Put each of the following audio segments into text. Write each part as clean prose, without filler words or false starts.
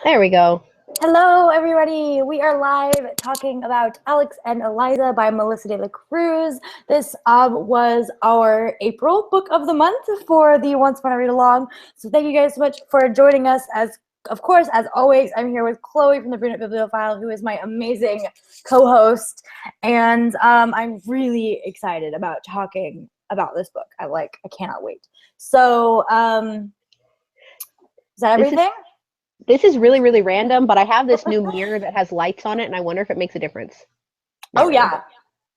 There we go. Hello, everybody. We are live talking about Alex and Eliza by Melissa de la Cruz. This was our April book of the month for the Once Upon a Read Along. So thank you guys so much for joining us. Of course, as always, I'm here with Chloe from the Brunette Bibliophile, who is my amazing co-host. And I'm really excited about talking about this book. I cannot wait. So is that everything? This is really, really random, but I have this new mirror that has lights on it, and I wonder if it makes a difference. Oh, yeah.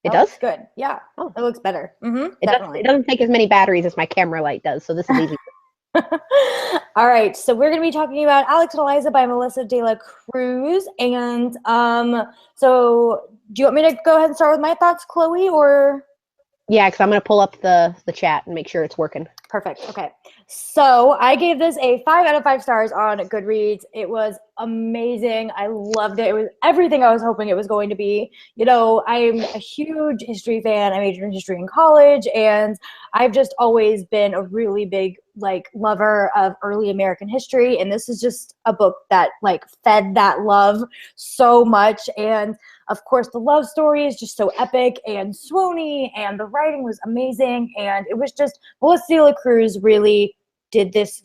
It does? Good. Yeah. Oh, it looks better. Definitely. It doesn't take as many batteries as my camera light does, so this is easy. All right. So we're going to be talking about Alex and Eliza by Melissa de la Cruz. And so do you want me to go ahead and start with my thoughts, Chloe, or? Yeah, because I'm going to pull up the chat and make sure it's working. Perfect. Okay. So I gave this a 5 out of 5 stars on Goodreads. It was amazing. I loved it. It was everything I was hoping it was going to be. You know, I'm a huge history fan. I majored in history in college, and I've just always been a really big lover of early American history. And this is just a book that fed that love so much. And of course, the love story is just so epic and swoony, and the writing was amazing. And it was just, Melissa de la Cruz really did this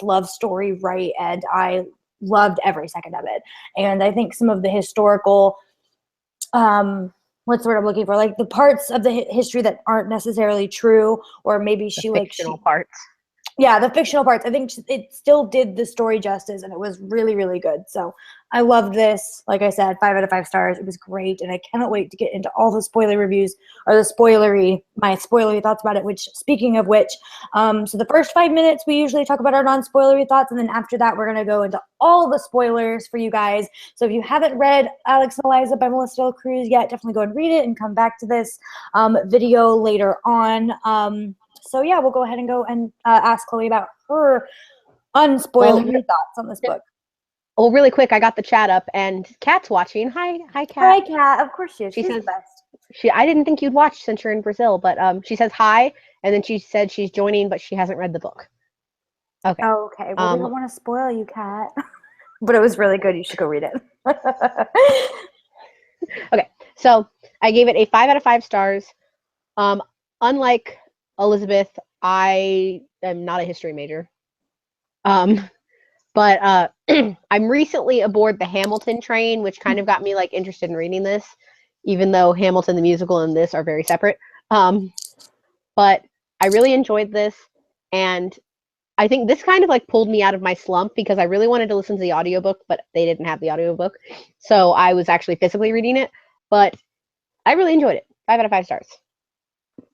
love story right, and I loved every second of it. And I think some of the historical, what's the word I'm looking for? Like the parts of the history that aren't necessarily true, or maybe fictional parts. Yeah, the fictional parts. I think it still did the story justice, and it was really, really good. So I loved this. Like I said, 5 out of 5 stars. It was great, and I cannot wait to get into all the spoiler reviews, or my spoilery thoughts about it, which, speaking of which, so the first 5 minutes, we usually talk about our non-spoilery thoughts, and then after that, we're going to go into all the spoilers for you guys. So if you haven't read Alex and Eliza by Melissa de la Cruz yet, definitely go and read it and come back to this video later on. So yeah, we'll go ahead and ask Chloe about her unspoilery thoughts on this book. Well, really quick, I got the chat up, and Kat's watching. Hi, Kat. Hi, Kat. Of course she is. She's the best. I didn't think you'd watch since you're in Brazil, but she says hi, and then she said she's joining, but she hasn't read the book. Okay. Oh, okay. Well, we don't want to spoil you, Kat. But it was really good. You should go read it. Okay, so I gave it a 5 out of 5 stars. Unlike Elizabeth, I am not a history major. But I'm recently aboard the Hamilton train, which kind of got me interested in reading this, even though Hamilton the musical and this are very separate. But I really enjoyed this, and I think this kind of pulled me out of my slump, because I really wanted to listen to the audiobook, but they didn't have the audiobook. So I was actually physically reading it, but I really enjoyed it. 5 out of 5 stars.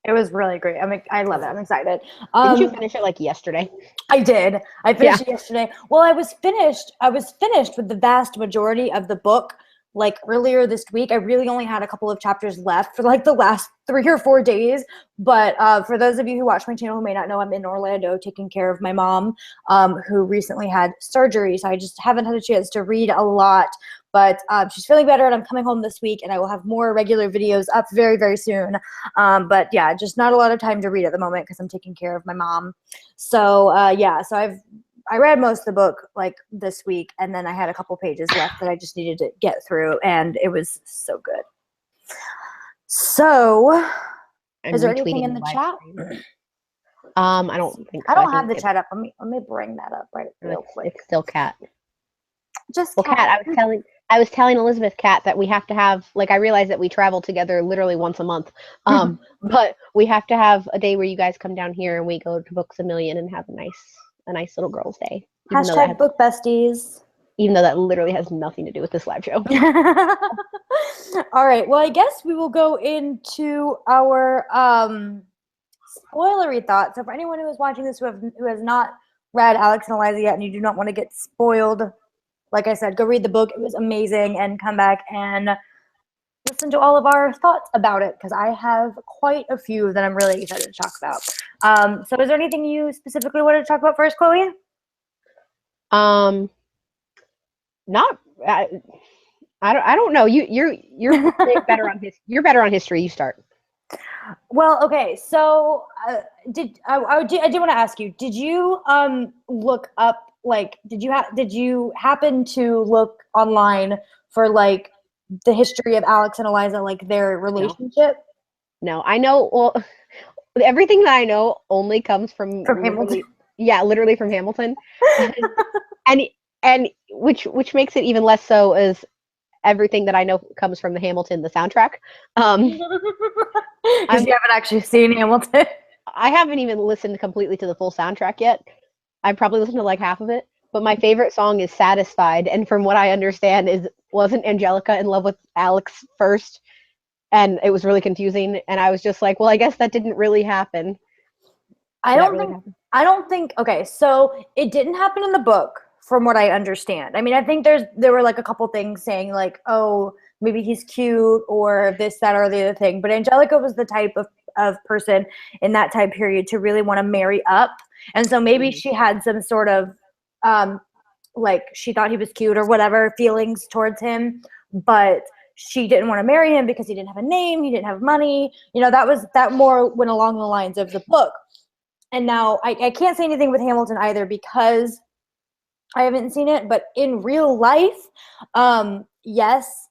It was really great. I love it. I'm excited. Didn't you finish it yesterday? I did. I finished it yesterday. Well, I was finished with the vast majority of the book earlier this week. I really only had a couple of chapters left for the last 3 or 4 days. But for those of you who watch my channel who may not know, I'm in Orlando taking care of my mom, who recently had surgery. So I just haven't had a chance to read a lot. But she's feeling better, and I'm coming home this week, and I will have more regular videos up very, very soon. But yeah, just not a lot of time to read at the moment because I'm taking care of my mom. So yeah, so I read most of the book this week, and then I had a couple pages left that I just needed to get through, and it was so good. So, is there anything in the chat? I don't think so. I don't have the chat up. Let me bring that up real quick. It's still Kat. Just Kat, I was telling Elizabeth, Kat, that we have to have I realize that we travel together literally once a month, but we have to have a day where you guys come down here and we go to Books A Million and have a nice little girls' day. Hashtag book besties. Even though that literally has nothing to do with this live show. All right. Well, I guess we will go into our spoilery thoughts. So for anyone who is watching this who has not read Alex and Eliza yet, and you do not want to get spoiled, like I said, go read the book. It was amazing, and come back and listen to all of our thoughts about it, because I have quite a few that I'm really excited to talk about. So is there anything you specifically wanted to talk about first, Chloe? Not. I don't know. You're better on you're better on history. You start. Well, okay. So I did want to ask you, did you look up like, did you happen to look online for like the history of Alex and Eliza, like their relationship? No, I know. Well, everything that I know only comes from From Hamilton. literally from Hamilton, and which makes it even less so as everything that I know comes from the Hamilton the soundtrack. Because you haven't actually seen Hamilton. I haven't even listened completely to the full soundtrack yet. I've probably listened to like half of it. But my favorite song is "Satisfied," and from what I understand, wasn't Angelica in love with Alex first, and it was really confusing. And I was just like, well, I guess that didn't really happen. I don't think. Okay, so it didn't happen in the book, from what I understand. I mean, I think there were like a couple things saying like, oh, maybe he's cute or this, that, or the other thing. But Angelica was the type of person in that time period to really want to marry up, and so maybe she had some sort of like she thought he was cute or whatever feelings towards him, but she didn't want to marry him because he didn't have a name, he didn't have money. You know, that more went along the lines of the book. And now I can't say anything with Hamilton either because I haven't seen it, but in real life, yes,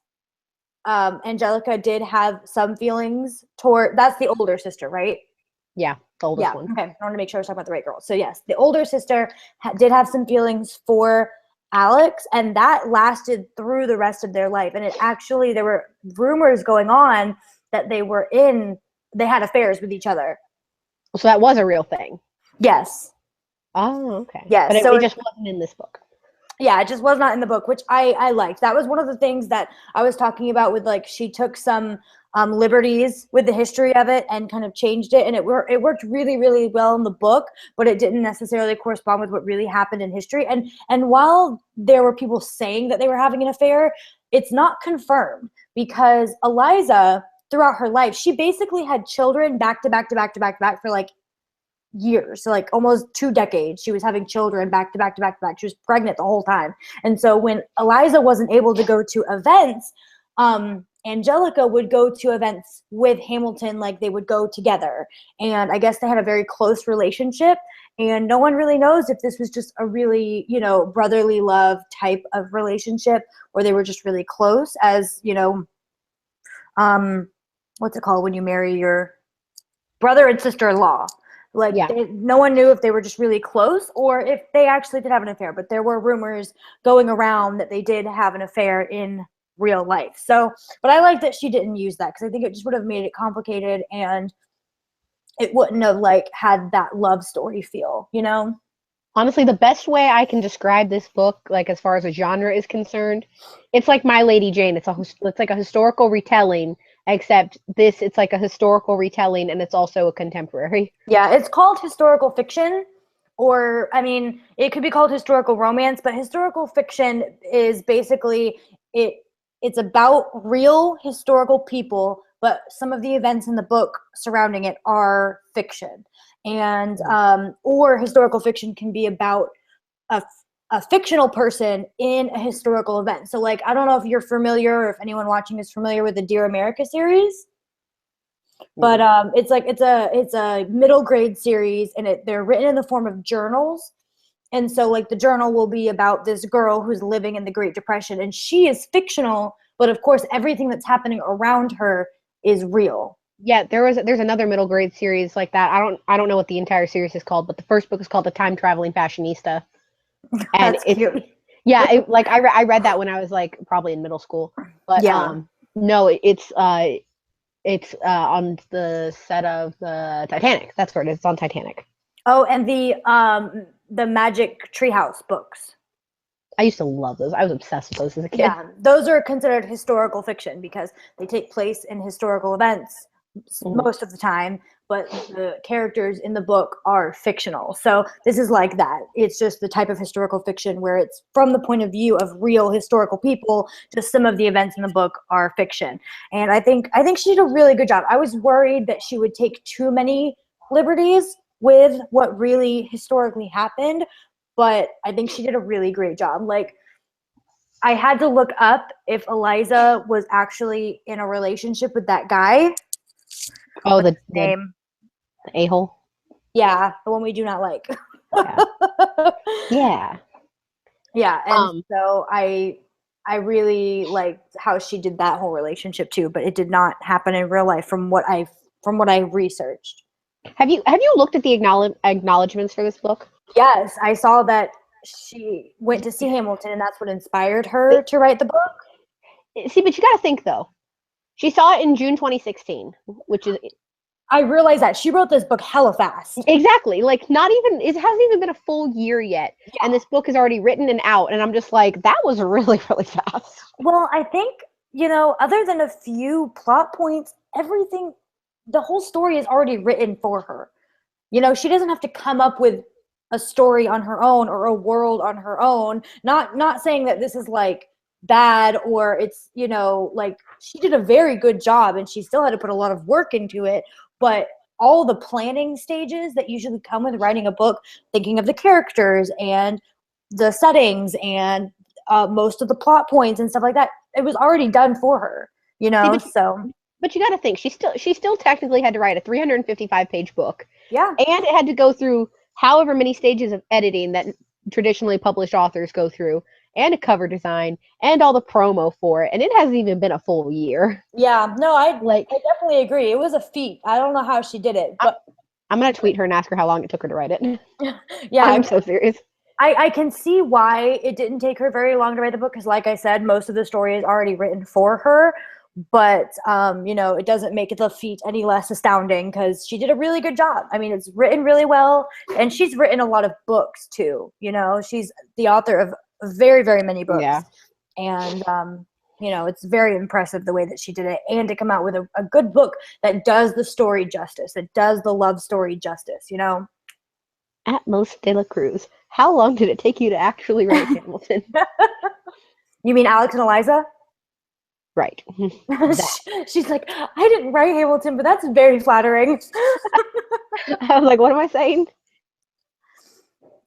Angelica did have some feelings toward, that's the older sister, right? Yeah, the oldest one. Okay, I want to make sure I was talking about the right girl. So yes, the older sister did have some feelings for Alex, and that lasted through the rest of their life. And it actually, there were rumors going on that they had affairs with each other. So that was a real thing. Yes. Oh, okay. Yes. But it just wasn't in this book. Yeah, it just was not in the book, which I liked. That was one of the things that I was talking about with, like, she took some liberties with the history of it and kind of changed it. And it worked really, really well in the book, but it didn't necessarily correspond with what really happened in history. And while there were people saying that they were having an affair, it's not confirmed because Eliza, throughout her life, she basically had children back to back to back to back to back for like years. So like almost 2 decades, she was having children back to back to back to back. She was pregnant the whole time. And so when Eliza wasn't able to go to events, Angelica would go to events with Hamilton, like they would go together. And I guess they had a very close relationship. And no one really knows if this was just a really, you know, brotherly love type of relationship, or they were just really close as, you know, what's it called when you marry your brother and sister-in-law? Like, yeah. no one knew if they were just really close or if they actually did have an affair. But there were rumors going around that they did have an affair in real life. So, but I like that she didn't use that because I think it just would have made it complicated and it wouldn't have like had that love story feel, you know? Honestly, the best way I can describe this book, like as far as a genre is concerned, it's like My Lady Jane. It's like a historical retelling, except it's like a historical retelling and it's also a contemporary. Yeah, it's called historical fiction, or I mean, it could be called historical romance, but historical fiction is basically it's about real historical people, but some of the events in the book surrounding it are fiction. And or historical fiction can be about a fictional person in a historical event. So like, I don't know if you're familiar or if anyone watching is familiar with the Dear America series, but it's a middle grade series, and they're written in the form of journals. And so like the journal will be about this girl who's living in the Great Depression, and she is fictional, but of course everything that's happening around her is real. Yeah, there's another middle grade series like that. I don't know what the entire series is called, but the first book is called The Time Traveling Fashionista. And That's cute. Yeah, I read that when I was like probably in middle school. But Yeah. no, it's on the set of the Titanic. That's where it is. It's on Titanic. Oh, and the Magic Treehouse books. I used to love those. I was obsessed with those as a kid. Yeah, those are considered historical fiction because they take place in historical events most of the time, but the characters in the book are fictional. So this is like that. It's just the type of historical fiction where it's from the point of view of real historical people. Just some of the events in the book are fiction. And I think she did a really good job. I was worried that she would take too many liberties with what really historically happened, but I think she did a really great job. Like, I had to look up if Eliza was actually in a relationship with that guy. Oh, the name. The a-hole? Yeah, the one we do not like. Yeah. Yeah. Yeah, and Um, so I really liked how she did that whole relationship too, but it did not happen in real life from what I researched. have you looked at the acknowledgments for this book? Yes, I saw that she went to see Hamilton and that's what inspired her to write the book. See, but you got to think though. She saw it in June 2016, which is I realized that she wrote this book hella fast. exactly like not even it hasn't even been a full year yet, and this book is already written and out, and I'm just like, that was really, really fast. Well, I think, other than a few plot points, everything, the whole story is already written for her. She doesn't have to come up with a story on her own or a world on her own. Not saying that this is like bad or it's, like she did a very good job and she still had to put a lot of work into it, but all the planning stages that usually come with writing a book, thinking of the characters and the settings and most of the plot points and stuff like that, it was already done for her, See, so but you got to think she still technically had to write a 355-page book, yeah. and it had to go through however many stages of editing that traditionally published authors go through, and a cover design, and all the promo for it, and it hasn't even been a full year. Yeah, no, Like, I definitely agree. It was a feat. I don't know how she did it, I, but I'm gonna tweet her and ask her how long it took her to write it. yeah, I'm so serious. I can see why it didn't take her very long to write the book because, like I said, most of the story is already written for her. But it doesn't make the feat any less astounding because she did a really good job. I mean, it's written really well, and she's written a lot of books too. She's the author of very, very many books, Yeah. and it's very impressive the way that she did it, and to come out with a good book that does the story justice, that does the love story justice. Atmos de la Cruz. How long did it take you to actually write Hamilton? You mean Alex and Eliza? Right. That. She's like, I didn't write Hamilton, but that's very flattering. I was like, what am I saying?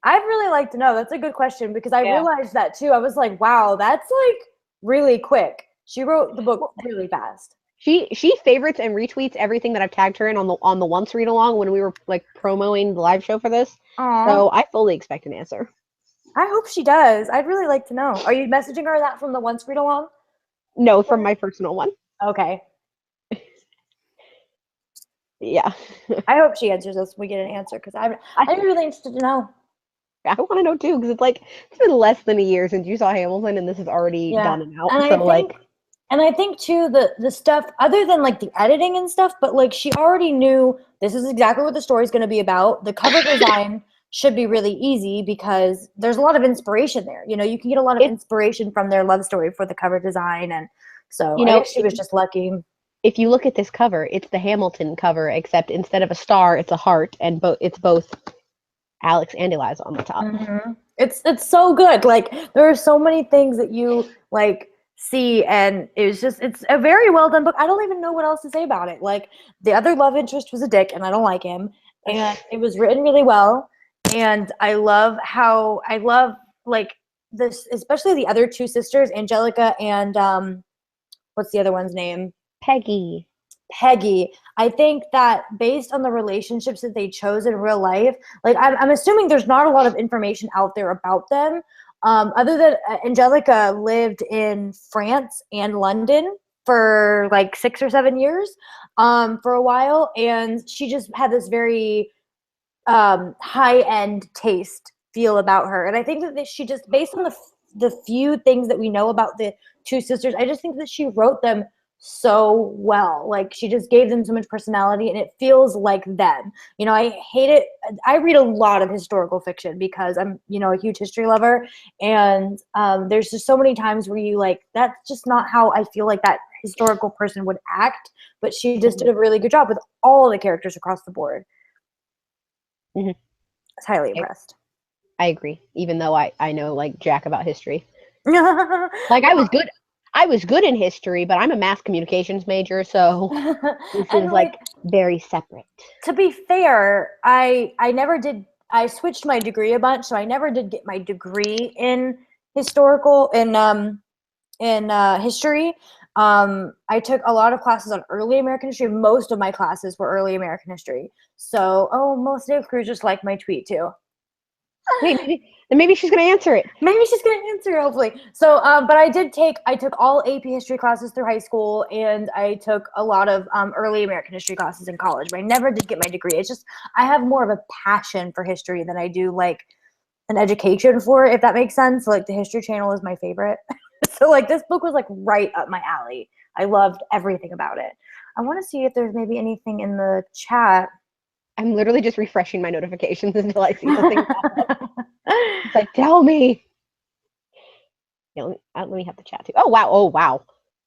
I'd really like to know. That's a good question because I Yeah. realized that too. I was like, wow, that's like really quick. She wrote the book really fast. She favorites and retweets everything that I've tagged her in on the once read along when we were like promoting the live show for this. Aw, So I fully expect an answer. I hope she does. I'd really like to know. Are you messaging her that from the once read along? No, from my personal one. Okay. Yeah. I hope she answers us when we get an answer because I'm really interested to know. I want to know too, because it's been less than a year since you saw Hamilton, and this is already Yeah. done and out. And So I think too the stuff other than like the editing and stuff, but like she already knew this is exactly what the story's going to be about. The cover design should be really easy because there's a lot of inspiration there. You can get a lot of inspiration from their love story for the cover design, and so I guess she was just lucky. if you look at this cover, it's the Hamilton cover, except instead of a star, it's a heart, and it's both Alex and Eliza on the top. Mm-hmm. It's so good. Like there are so many things that you like see, and it's a very well done book. I don't even know what else to say about it. Like the other love interest was a dick, and I don't like him. And it was written really well, and I love like this, especially the other two sisters, Angelica and what's the other one's name? Peggy. I think that based on the relationships that they chose in real life, like I'm assuming there's not a lot of information out there about them. Other than Angelica lived in France and London for like 6 or 7 years for a while, and she just had this very high-end taste feel about her. And I think that she just, based on the few things that we know about the two sisters, I just think that she wrote them so well. Like she just gave them so much personality and it feels like them. I hate it. I read a lot of historical fiction because I'm, a huge history lover. And there's just so many times where you like, that's just not how I feel like that historical person would act. But she just did a really good job with all the characters across the board. Mm-hmm. I was highly impressed. I agree, even though I know like jack about history. Like I was good in history, but I'm a mass communications major, so this is like very separate. To be fair, I never did. I switched my degree a bunch, so I never did get my degree in history. I took a lot of classes on early American history. Most of my classes were early American history. So, most Dave Cruz just liked my tweet too. Maybe she's gonna answer it. Maybe she's gonna answer, hopefully. So, but I took all AP history classes through high school, and I took a lot of early American history classes in college, but I never did get my degree. It's just I have more of a passion for history than I do like an education for it, if that makes sense. Like the History Channel is my favorite. So like this book was like right up my alley. I loved everything about it. I want to see if there's maybe anything in the chat. I'm literally just refreshing my notifications until I see something pop up. It's like, tell me. Yeah, let me have the chat too. Oh wow!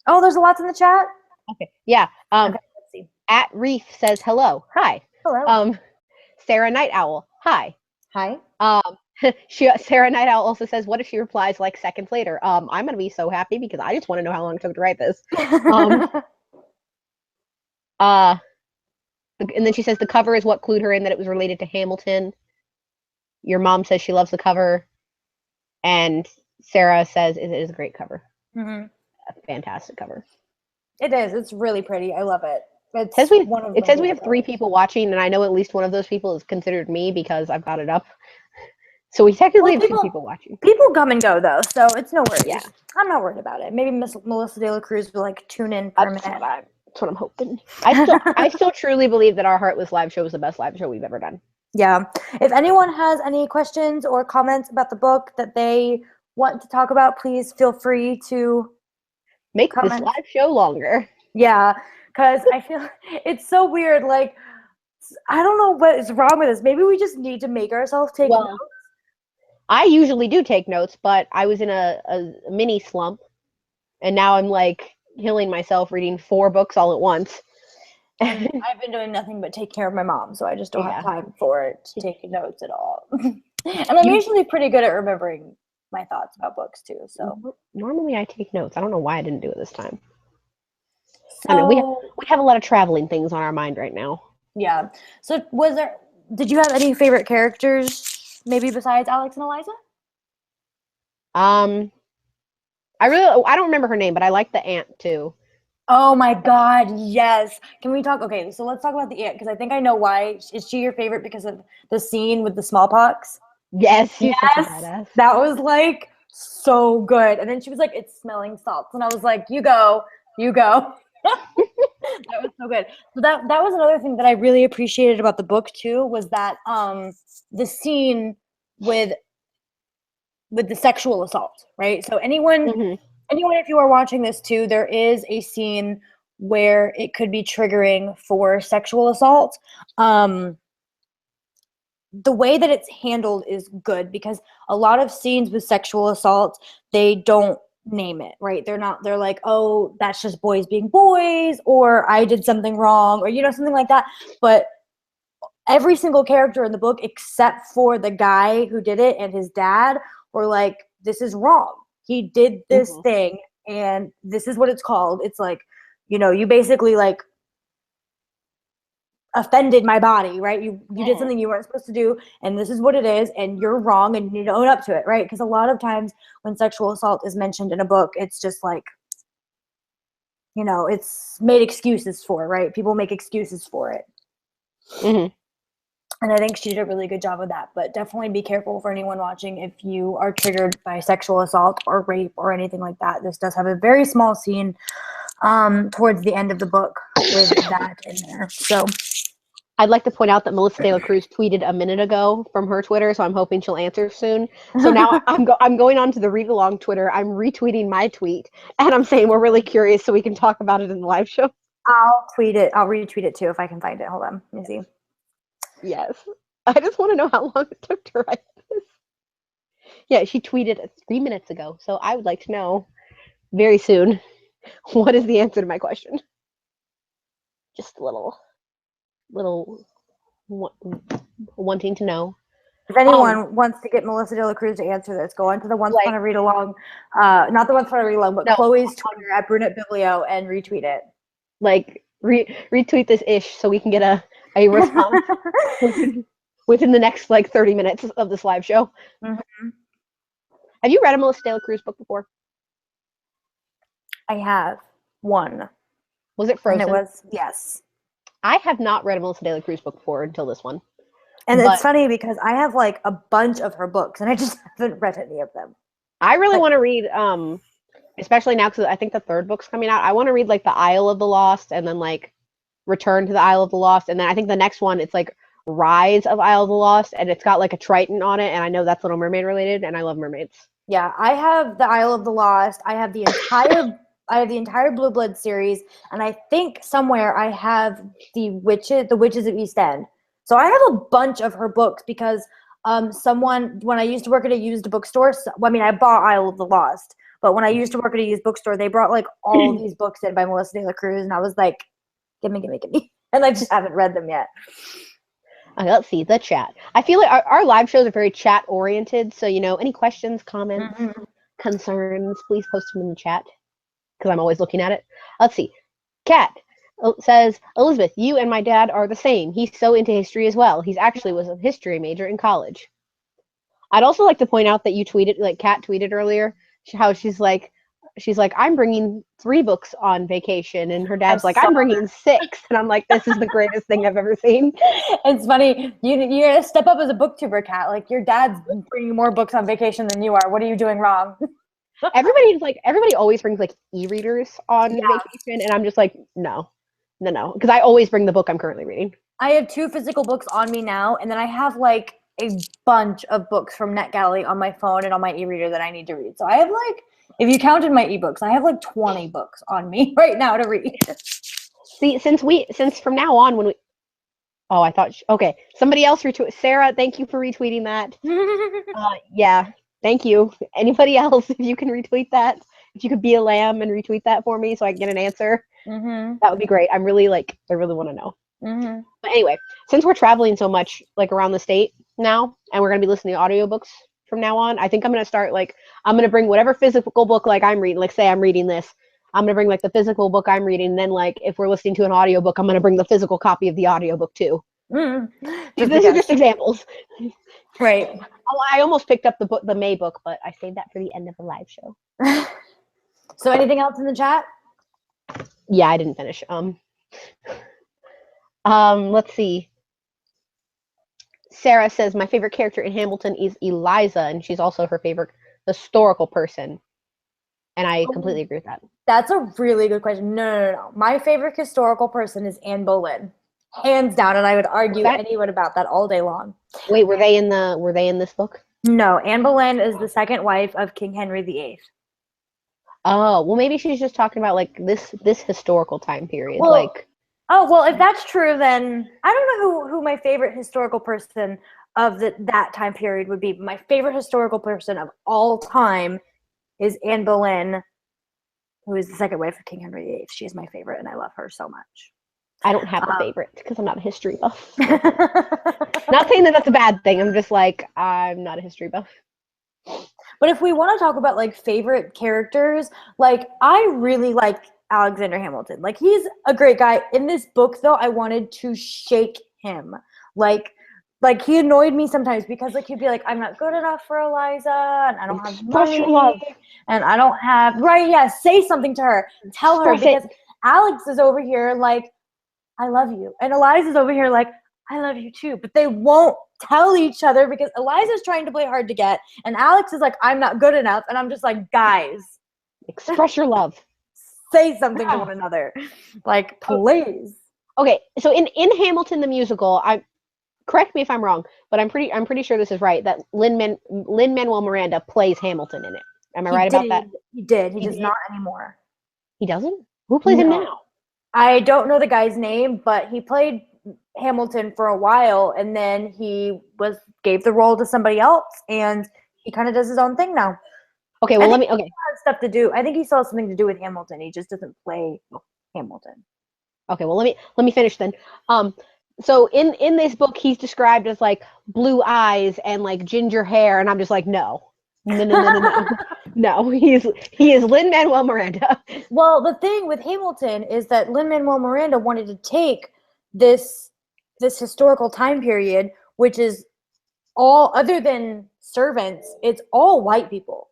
Oh, there's lots in the chat. Okay, yeah. Okay, let's see. At Reef says hello. Hi. Hello. Sarah Night Owl. Hi. Hi. Sarah Night Owl also says, what if she replies like seconds later? I'm gonna be so happy because I just want to know how long it took to write this. And then she says the cover is what clued her in that it was related to Hamilton. Your mom says she loves the cover, and Sarah says it is a great cover. Mm-hmm. A fantastic cover. It is. It's really pretty. I love it. It says we have 3 people watching, and I know at least one of those people is considered me because I've got it up. So we technically have 2 people watching. People come and go though, so it's no worries. Yeah. I'm not worried about it. Maybe Miss Melissa De La Cruz will like tune in for a minute. That's what I'm hoping. I still truly believe that our Heartless live show is the best live show we've ever done. Yeah. If anyone has any questions or comments about the book that they want to talk about, please feel free to make this live show longer. Yeah, because I feel it's so weird. Like, I don't know what is wrong with us. Maybe we just need to make ourselves take notes. I usually do take notes, but I was in a mini slump, and now I'm like healing myself reading 4 books all at once. And I've been doing nothing but take care of my mom, so I just don't have time for it to take notes at all. And I'm usually pretty good at remembering my thoughts about books too. So normally I take notes. I don't know why I didn't do it this time. I know we have a lot of traveling things on our mind right now. Yeah. So did you have any favorite characters maybe besides Alex and Eliza? I don't remember her name, but I like the aunt too. Oh my God, yes. Can we talk? Okay, so let's talk about the aunt because I think I know why. Is she your favorite because of the scene with the smallpox? Yes, she's such a badass. That was like so good. And then she was like, "It's smelling salts," and I was like, "You go, you go." That was so good. So that was another thing that I really appreciated about the book too was that the scene with the sexual assault, right? So anyone, if you are watching this too, there is a scene where it could be triggering for sexual assault. The way that it's handled is good because a lot of scenes with sexual assault, they don't name it, right? They're like, oh, that's just boys being boys, or I did something wrong, or something like that. But every single character in the book, except for the guy who did it and his dad, were like, this is wrong. He did this thing, and this is what it's called. It's like, you basically like offended my body, right? You did something you weren't supposed to do, and this is what it is, and you're wrong, and you need to own up to it, right? Because a lot of times when sexual assault is mentioned in a book, it's just like, it's made excuses for, right? People make excuses for it. And I think she did a really good job of that. But definitely be careful for anyone watching if you are triggered by sexual assault or rape or anything like that. This does have a very small scene towards the end of the book with that in there. So I'd like to point out that Melissa De La Cruz tweeted a minute ago from her Twitter, so I'm hoping she'll answer soon. So now I'm going on to the Read Along Twitter. I'm retweeting my tweet, and I'm saying we're really curious so we can talk about it in the live show. I'll tweet it. I'll retweet it too if I can find it. Hold on. Let me see. Yes. I just want to know how long it took to write this. Yeah, she tweeted 3 minutes ago, so I would like to know very soon what is the answer to my question. Just a little wanting to know. If anyone wants to get Melissa De La Cruz to answer this, go on to the Once Upon a Read Along, not the Once Upon a Read Along, but Chloe's Twitter at Brunette Biblio and retweet it. Like retweet this ish so we can get a response within the next 30 minutes of this live show. Have you read a Melissa De La Cruz book before? I have one. Was it Frozen? And it was, yes. I have not read a Melissa De La Cruz book before until this one. And it's But funny because I have like a bunch of her books and I just haven't read any of them. I really Like, want to read, especially now because I think the third book's coming out. I want to read like the Isle of the Lost and then like Return to the Isle of the Lost, and then I think the next one it's like Rise of Isle of the Lost, and it's got like a Triton on it, and I know that's Little Mermaid related, and I love mermaids. yeah, I have the Isle of the Lost. I have the entire Blue Blood series, and I think somewhere I have the Witches of East End. So I have a bunch of her books because someone when I used to work at a used bookstore, I mean I bought Isle of the Lost, but when I used to work at a used bookstore, they brought like all these books in by Melissa De La Cruz, and I was like, give me, and I just haven't read them yet. Okay, let's see the chat. I feel like our live shows are very chat oriented, so any questions, comments, concerns, please post them in the chat because I'm always looking at it. Let's see. Kat says, Elizabeth, you and my dad are the same. He's so into history as well. He's actually was a history major in college. I'd also like to point out that you tweeted, like Kat tweeted earlier, how she's like, I'm bringing 3 books on vacation, and her dad's like, I'm bringing 6, and I'm like, this is the greatest thing I've ever seen. It's funny. You step up as a booktuber, Kat. Like your dad's bringing more books on vacation than you are. What are you doing wrong? Everybody always brings like e-readers on vacation, and I'm just like, no, because I always bring the book I'm currently reading. I have 2 physical books on me now, and then I have like a bunch of books from NetGalley on my phone and on my e-reader that I need to read. So I have like, if you counted my ebooks, I have like 20 books on me right now to read. See, since from now on when we, oh, I thought, okay, somebody else retweet. Sarah, thank you for retweeting that. Yeah, thank you. Anybody else, if you can retweet that, if you could be a lamb and retweet that for me so I can get an answer, that would be great. I really want to know. But anyway, since we're traveling so much like around the state now, and we're gonna be listening to audiobooks from now on, I think I'm gonna start I'm gonna bring whatever physical book like I'm reading. Like say I'm reading this, I'm gonna bring like the physical book I'm reading. And then like if we're listening to an audiobook, I'm gonna bring the physical copy of the audiobook too. These are just examples. Right. Oh, I almost picked up the May book, but I saved that for the end of the live show. So anything else in the chat? Yeah, I didn't finish. Let's see. Sarah says my favorite character in Hamilton is Eliza, and she's also her favorite historical person. And I completely agree with that. That's a really good question. No. My favorite historical person is Anne Boleyn. Hands down, and I would argue anyone about that all day long. Wait, were they in this book? No, Anne Boleyn is the second wife of King Henry VIII. Oh, well maybe she's just talking about like this historical time period. Well, if that's true, then I don't know who my favorite historical person of that time period would be. My favorite historical person of all time is Anne Boleyn, who is the second wife of King Henry VIII. She is my favorite, and I love her so much. I don't have a favorite because I'm not a history buff. Not saying that that's a bad thing. I'm just like, I'm not a history buff. But if we want to talk about like favorite characters, like I really like Alexander Hamilton. Like he's a great guy. In this book though, I wanted to shake him. Like he annoyed me sometimes because like he'd be like, I'm not good enough for Eliza, and I don't have money, and I don't have say something to her. Tell her, because Alex is over here like, I love you. And Eliza's over here like, I love you too. But they won't tell each other because Eliza's trying to play hard to get. And Alex is like, I'm not good enough. And I'm just like, guys. Express your love. Say something to one another. Like, please. Okay, so in Hamilton the musical, correct me if I'm wrong, but I'm pretty sure this is right, that Lin-Manuel Miranda plays Hamilton in it. Am I right about that? He did. He does not anymore. He doesn't? Who plays him now? I don't know the guy's name, but he played Hamilton for a while, and then he gave the role to somebody else, and he kind of does his own thing now. Okay, well He has stuff to do. I think he still has something to do with Hamilton. He just doesn't play Hamilton. Okay, well let me finish then. So in this book, he's described as like blue eyes and like ginger hair, and I'm just like, no. No, he is Lin-Manuel Miranda. Well, the thing with Hamilton is that Lin-Manuel Miranda wanted to take this historical time period, which is all other than servants, it's all white people.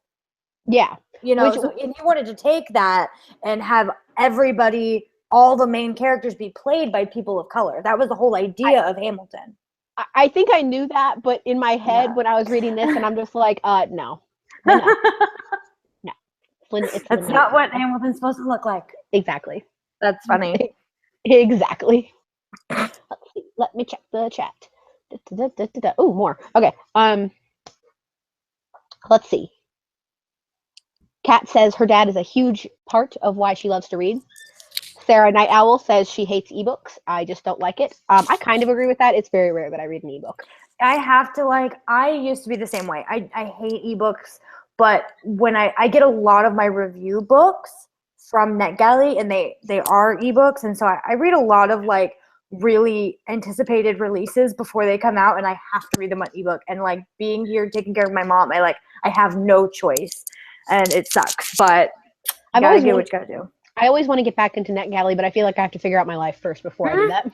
Yeah. And he wanted to take that and have everybody, all the main characters be played by people of color. That was the whole idea of Hamilton. I think I knew that, but in my head when I was reading this, and I'm just like, no, no, no. It's That's not what Hamilton's supposed to look like. Exactly. That's funny. Exactly. Let's see. Let me check the chat. Oh, more. Okay. Let's see. Kat says her dad is a huge part of why she loves to read. Sarah Night Owl says she hates ebooks. I just don't like it. I kind of agree with that. It's very rare that I read an ebook. I have to I used to be the same way. I hate ebooks, but when I get a lot of my review books from Netgalley, and they are ebooks, and so I read a lot of really anticipated releases before they come out, and I have to read them on ebook. And being here taking care of my mom, I have no choice, and it sucks. But you gotta do what you gotta do. I always want to get back into NetGalley, but I feel like I have to figure out my life first before I do that.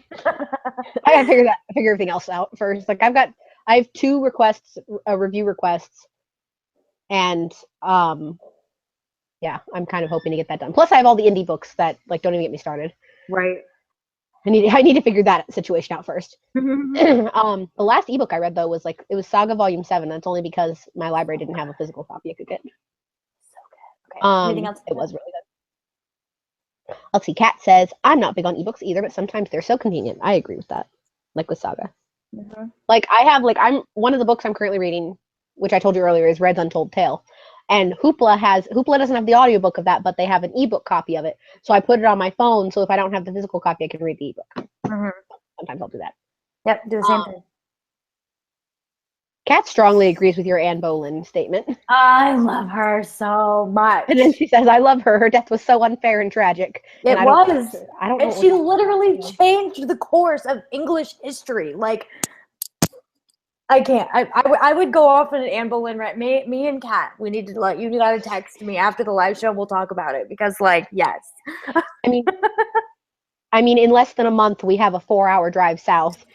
I gotta figure everything else out first. I have 2 review requests, and yeah, I'm kind of hoping to get that done. Plus, I have all the indie books that don't even get me started. Right. I need to figure that situation out first. The last ebook I read though was it was Saga Volume 7. That's only because my library didn't have a physical copy I could get. So good. Okay. Anything else? It was really good. Let's see. Kat says I'm not big on ebooks either, but sometimes they're so convenient. I agree with that. Like with Saga. Mm-hmm. I'm one of the books I'm currently reading, which I told you earlier, is Red's Untold Tale. And Hoopla doesn't have the audiobook of that, but they have an ebook copy of it. So I put it on my phone, so if I don't have the physical copy, I can read the ebook. Mm-hmm. Sometimes I'll do that. Yep, do the same thing. Kat strongly agrees with your Anne Boleyn statement. I love her so much. And then she says, I love her. Her death was so unfair and tragic. It was. I don't know. And she literally changed the course of English history. I can't. I would go off on an Anne Boleyn rant. Me and Kat, you gotta text me after the live show. We'll talk about it because yes. I mean, in less than a month, we have a 4-hour drive south.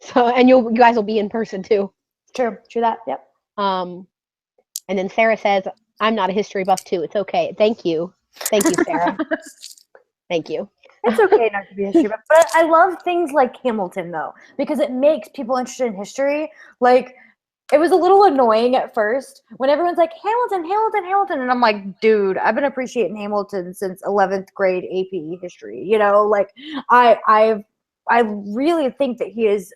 So, and you guys will be in person too. True that. Yep. And then Sarah says, I'm not a history buff too. It's okay. Thank you, Sarah. Thank you. It's okay not to be a history buff, but I love things like Hamilton though, because it makes people interested in history. It was a little annoying at first when everyone's like Hamilton, and I'm like, dude, I've been appreciating Hamilton since 11th grade AP history. I really think that he is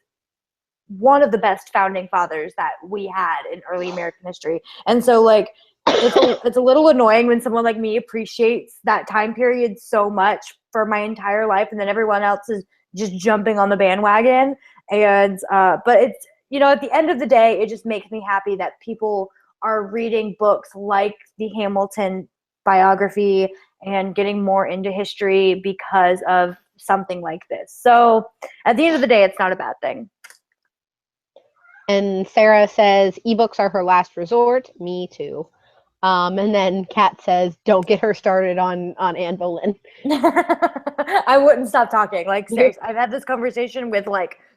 one of the best founding fathers that we had in early American history. And so it's a little annoying when someone like me appreciates that time period so much for my entire life, and then everyone else is just jumping on the bandwagon. And but it's, at the end of the day, it just makes me happy that people are reading books like the Hamilton biography and getting more into history because of something like this. So at the end of the day, it's not a bad thing. And Sarah says ebooks are her last resort. Me too. And then Kat says, don't get her started on Anne Boleyn. I wouldn't stop talking. Seriously, I've had this conversation with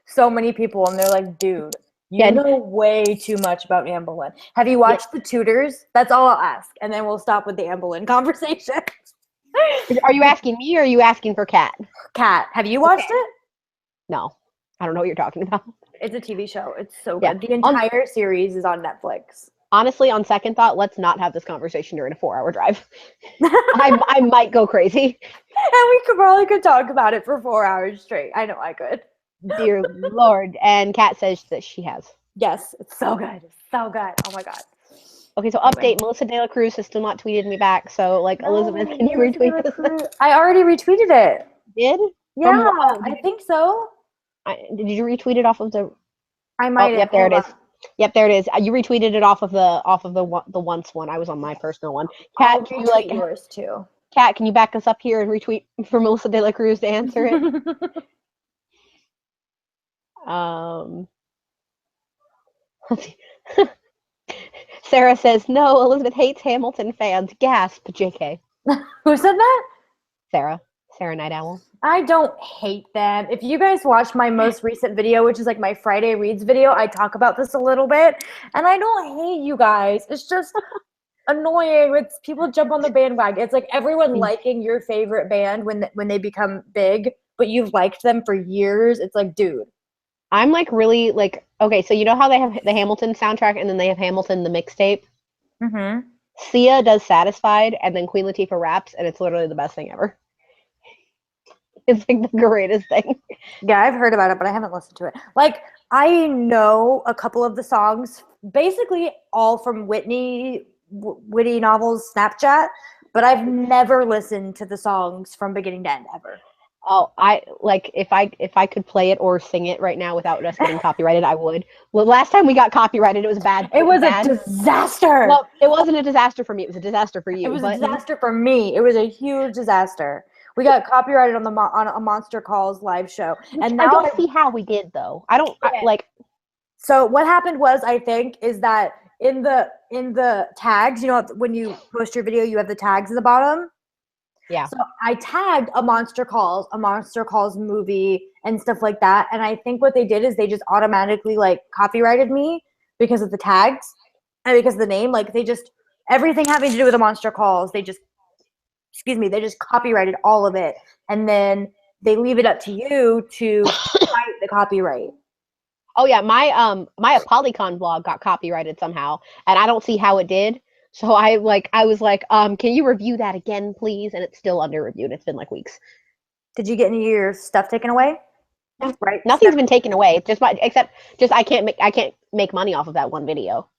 so many people, and they're like, dude, you know way too much about Anne Boleyn. Have you watched The Tudors? That's all I'll ask. And then we'll stop with the Anne Boleyn conversation. Are you asking me or are you asking for Kat? Kat, have you watched it? No. I don't know what you're talking about. It's a TV show. It's so good. The entire series is on Netflix. Honestly, on second thought, let's not have this conversation during a 4-hour drive. I might go crazy. And we could talk about it for 4 hours straight. I know I could. Dear Lord. And Kat says that she has. Yes, it's so good. It's so good. Oh my God. Okay, so update. Melissa De La Cruz has still not tweeted me back. So, Elizabeth, can you retweet this? I already retweeted it. Did? Yeah, I think so. Did you retweet it off of the? I might. Yep, there it is. Yep, there it is. You retweeted it off of the once one. I was on my personal one. Kat, can you yours too? Kat, can you back us up here and retweet for Melissa De La Cruz to answer it? Let's see. Sarah says no. Elizabeth hates Hamilton fans. Gasp, JK. Who said that? Sarah Night Owl. I don't hate them. If you guys watch my most recent video, which is my Friday Reads video, I talk about this a little bit. And I don't hate you guys. It's just annoying when people jump on the bandwagon. It's like everyone liking your favorite band when they become big, but you've liked them for years. It's like, dude, I'm like really like okay, so you know how they have the Hamilton soundtrack and then they have Hamilton the mixtape? Mm-hmm. Sia does Satisfied and then Queen Latifah raps and it's literally the best thing ever. It's like the greatest thing. Yeah, I've heard about it, but I haven't listened to it. Like, I know a couple of the songs, basically all from Witty Novels Snapchat, but I've never listened to the songs from beginning to end ever. Oh, I like if I could play it or sing it right now without us getting copyrighted, I would. Well, last time we got copyrighted, it was bad. It was a bad. disaster. Well, it wasn't a disaster for me. It was a disaster for It you. was a But disaster for me. It was a huge disaster. We got copyrighted on on a Monster Calls live show, which and I now don't see how we did though. I don't okay. like. So what happened was, I think, is that in the tags, you know, when you post your video, you have the tags at the bottom. Yeah. So I tagged a Monster Calls movie and stuff like that. And I think what they did is they just automatically like copyrighted me because of the tags and because of the name. Like they just everything having to do with the Monster Calls, they just they just copyrighted all of it. And then they leave it up to you to fight the copyright. Oh yeah, my Polycon blog got copyrighted somehow, and I don't see how it did. So I was like, can you review that again, please? And it's still under review. And it's been like weeks. Did you get any of your stuff taken away? Right. Nothing's been taken away. Except I can't make money off of that one video.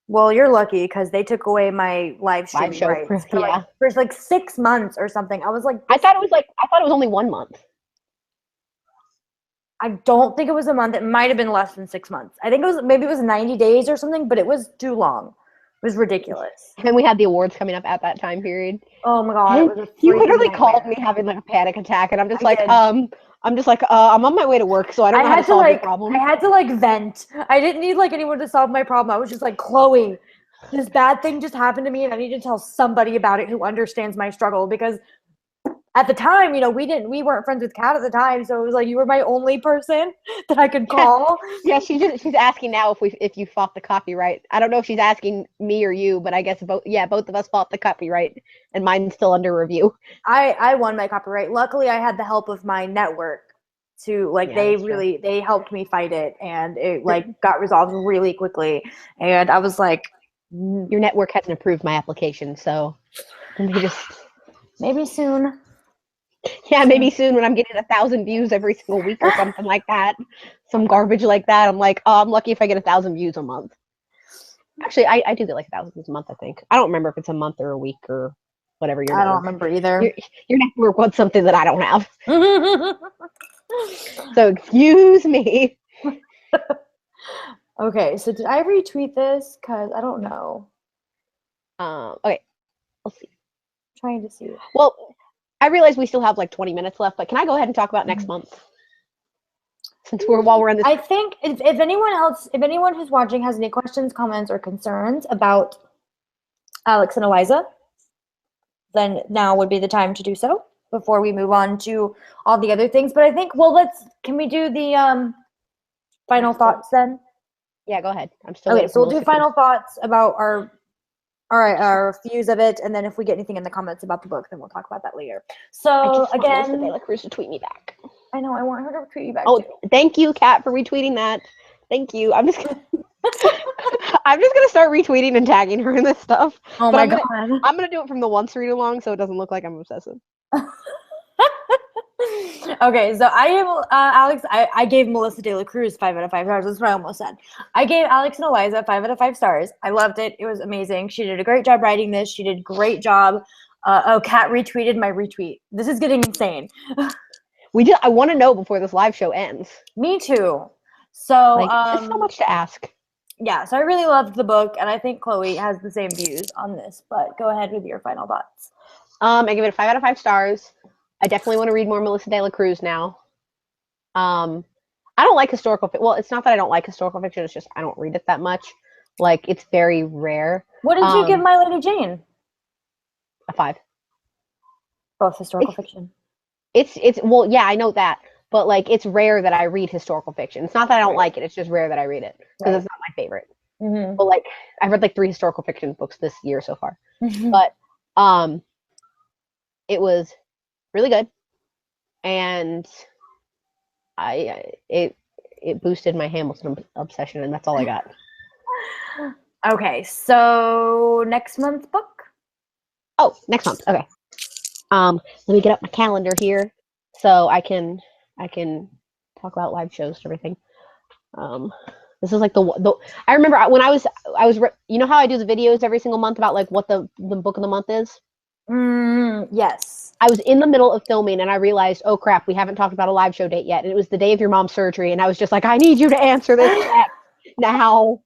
Well, you're lucky because they took away my live streaming show. rights Yeah. for like 6 months or something. I was like, I thought it was only 1 month. I don't think it was a month. It might have been less than 6 months. I think it was 90 days or something, but it was too long. It was ridiculous. And we had the awards coming up at that time period. Oh my god, it was a you literally nightmare. called me having like a panic attack, and I'm just I like, did. I'm on my way to work, so I don't know how to solve your problem. I had to like vent. I didn't need like anyone to solve my problem. I was just like, Chloe, this bad thing just happened to me, and I need to tell somebody about it who understands my struggle, because at the time, you know, we weren't friends with Kat at the time, so it was like you were my only person that I could call. Yeah, she's asking now if you fought the copyright. I don't know if she's asking me or you, but I guess both of us fought the copyright, and mine's still under review. I won my copyright. Luckily, I had the help of my network to like they helped me fight it, and it like got resolved really quickly. And I was like, your network hasn't approved my application, so maybe soon. Yeah, maybe soon when I'm getting 1,000 views every single week or something like that. Some garbage like that. I'm like, oh, I'm lucky if I get 1,000 views a month. Actually, I do get like 1,000 views a month, I think. I don't remember if it's a month or a week or whatever. I don't remember either. Your network wants something that I don't have. So excuse me. Okay, so did I retweet this? Because I don't know. Okay, let's see. I'm trying to see. Well, I realize we still have like 20 minutes left, but can I go ahead and talk about next month? While we're in this. I think if anyone who's watching has any questions, comments, or concerns about Alex and Eliza, then now would be the time to do so before we move on to all the other things. But I think, can we do the final thoughts then? Yeah, go ahead. I'm still okay. So we'll do final thoughts about our views of it, and then if we get anything in the comments about the book, then we'll talk about that later. So again, Cruz to tweet me back. I know, I want her to tweet you back. Oh, too. Thank you, Kat, for retweeting that. Thank you. I'm just gonna start retweeting and tagging her in this stuff. Oh my god! I'm gonna do it from the once read along, so it doesn't look like I'm obsessive. Okay, so I am Alex. I gave Melissa De La Cruz 5 out of 5 stars. That's what I almost said. I gave Alex and Eliza 5 out of 5 stars. I loved it. It was amazing. She did a great job writing this. She did a great job. Kat retweeted my retweet. This is getting insane. I want to know before this live show ends. Me too. So there's so much to ask. Yeah, so I really loved the book, and I think Chloe has the same views on this. But go ahead with your final thoughts. I give it a 5 out of 5 stars. I definitely want to read more Melissa De La Cruz now. I don't like historical fiction. Well, it's not that I don't like historical fiction. It's just I don't read it that much. Like, it's very rare. What did you give My Lady Jane? A 5. Both historical fiction. It's well, yeah, I know that. But, like, it's rare that I read historical fiction. It's not that I don't like it. It's just rare that I read it. Because it's not my favorite. Mm-hmm. But, like, I've read, like, 3 historical fiction books this year so far. Mm-hmm. But it was really good. And it boosted my Hamilton obsession, and that's all I got. Okay, so next month's book. Oh, next month. Okay. Let me get up my calendar here so I can talk about live shows and everything. This is like the I remember when I was you know how I do the videos every single month about like what the book of the month is? Yes. I was in the middle of filming and I realized, oh crap, we haven't talked about a live show date yet. And it was the day of your mom's surgery, and I was just like, I need you to answer this now.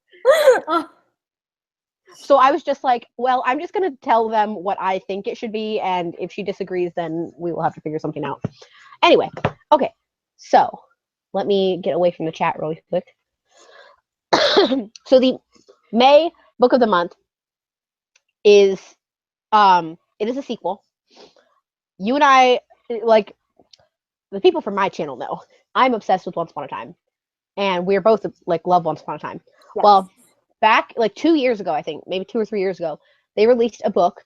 So I was just like, well, I'm just gonna tell them what I think it should be, and if she disagrees, then we will have to figure something out. Anyway, okay, so let me get away from the chat really quick. So the May book of the month is it is a sequel. You and I, like, the people from my channel know I'm obsessed with Once Upon a Time, and we're both like love Once Upon a Time. Yes. Well, back like 2 years ago, I think maybe 2 or 3 years ago, they released a book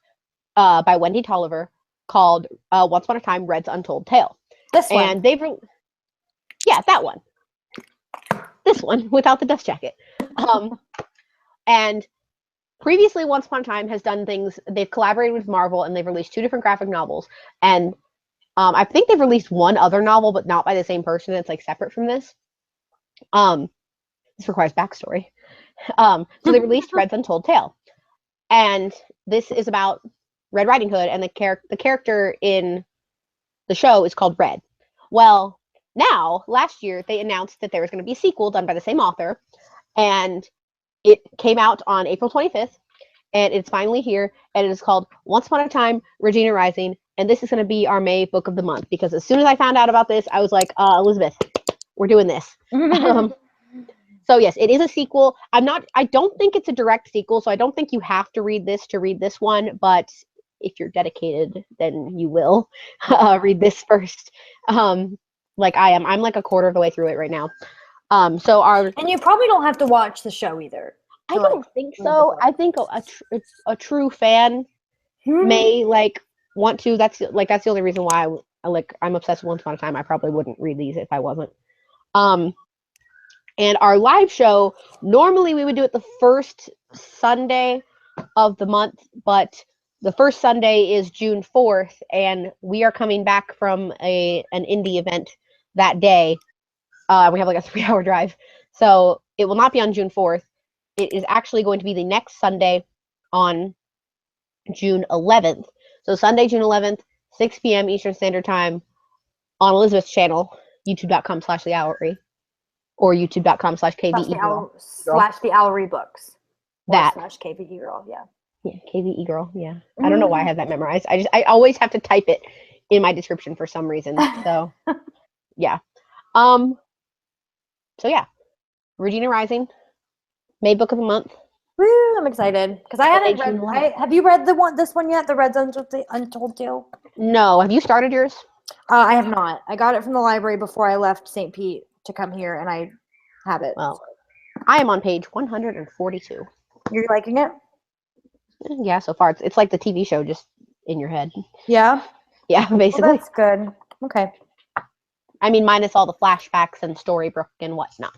by Wendy Tolliver called Once Upon a Time: Red's Untold Tale. This one. And yeah, that one. This one without the dust jacket. And previously, Once Upon a Time has done things. They've collaborated with Marvel, and they've released 2 different graphic novels. And I think they've released one other novel, but not by the same person. It's like separate from this. This requires backstory. So they released Red's Untold Tale, and this is about Red Riding Hood, and the character in the show is called Red. Well, now last year they announced that there was going to be a sequel done by the same author, and it came out on April 25th, and it's finally here, and it is called Once Upon a Time: Regina Rising, and this is going to be our May book of the month, because as soon as I found out about this, I was like, Elizabeth, we're doing this. So yes, it is a sequel. I don't think it's a direct sequel, so I don't think you have to read this one, but if you're dedicated, then you will read this first. Like I am. I'm like a quarter of the way through it right now. And you probably don't have to watch the show either. I don't think so. I think a true fan may like want to. That's the only reason why I'm obsessed with Once Upon a Time. I probably wouldn't read these if I wasn't. And our live show, normally we would do it the first Sunday of the month, but the first Sunday is June 4th, and we are coming back from an indie event that day. We have like a 3-hour drive. So it will not be on June 4th. It is actually going to be the next Sunday on June 11th. So Sunday, June 11th, 6 p.m. Eastern Standard Time on Elizabeth's channel, youtube.com/theowlery. Or youtube.com/KVE /the Owlery Books. That /KVE Girl, yeah. Yeah, KVE Girl, yeah. I don't know why I have that memorized. I always have to type it in my description for some reason. So yeah. So yeah. Regina Rising, May book of the month. Woo, I'm excited. Because I haven't read have you read this one yet? The Red's Untold Tale? No. Have you started yours? I have not. I got it from the library before I left St. Pete to come here, and I have it. Well, I am on page 142. You're liking it? Yeah, so far it's like the TV show, just in your head. Yeah? Yeah, basically. Well, that's good. Okay. I mean, minus all the flashbacks and Storybrooke and whatnot.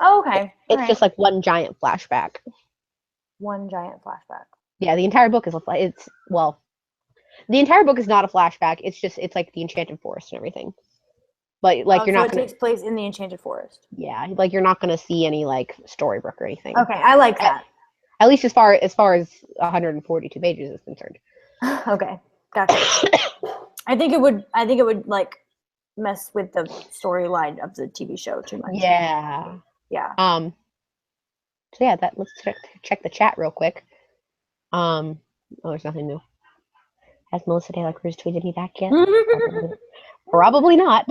Oh, okay. It's just like one giant flashback. One giant flashback. Yeah, the entire book is the entire book is not a flashback. It's like the Enchanted Forest and everything. But like it takes place in the Enchanted Forest. Yeah, like you're not gonna see any like Storybrooke or anything. Okay, I like that. At least as far as 142 pages is concerned. Okay, gotcha. I think it would like mess with the storyline of the TV show too much. Yeah. Yeah. So yeah, let's check the chat real quick. Oh, there's nothing new. Has Melissa De La Cruz tweeted me back yet? Probably not.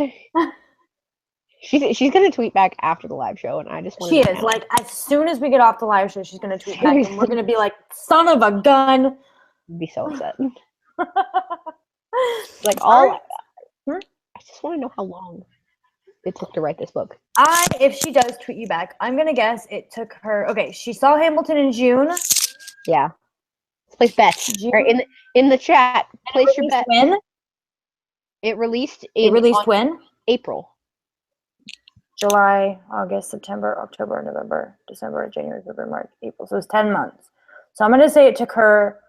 She's gonna tweet back after the live show, and I just want to. She is like, as soon as we get off the live show, she's gonna tweet back, and we're gonna be like, "Son of a gun!" I'd be so upset. Like I just want to know how long it took to write this book. If she does tweet you back, I'm gonna guess it took her. Okay, she saw Hamilton in June. Yeah. Let's place bets. In the chat, place your bet. When? It released when? April. July, August, September, October, November, December, January, February, March, April. So it's 10 months. So I'm going to say it took her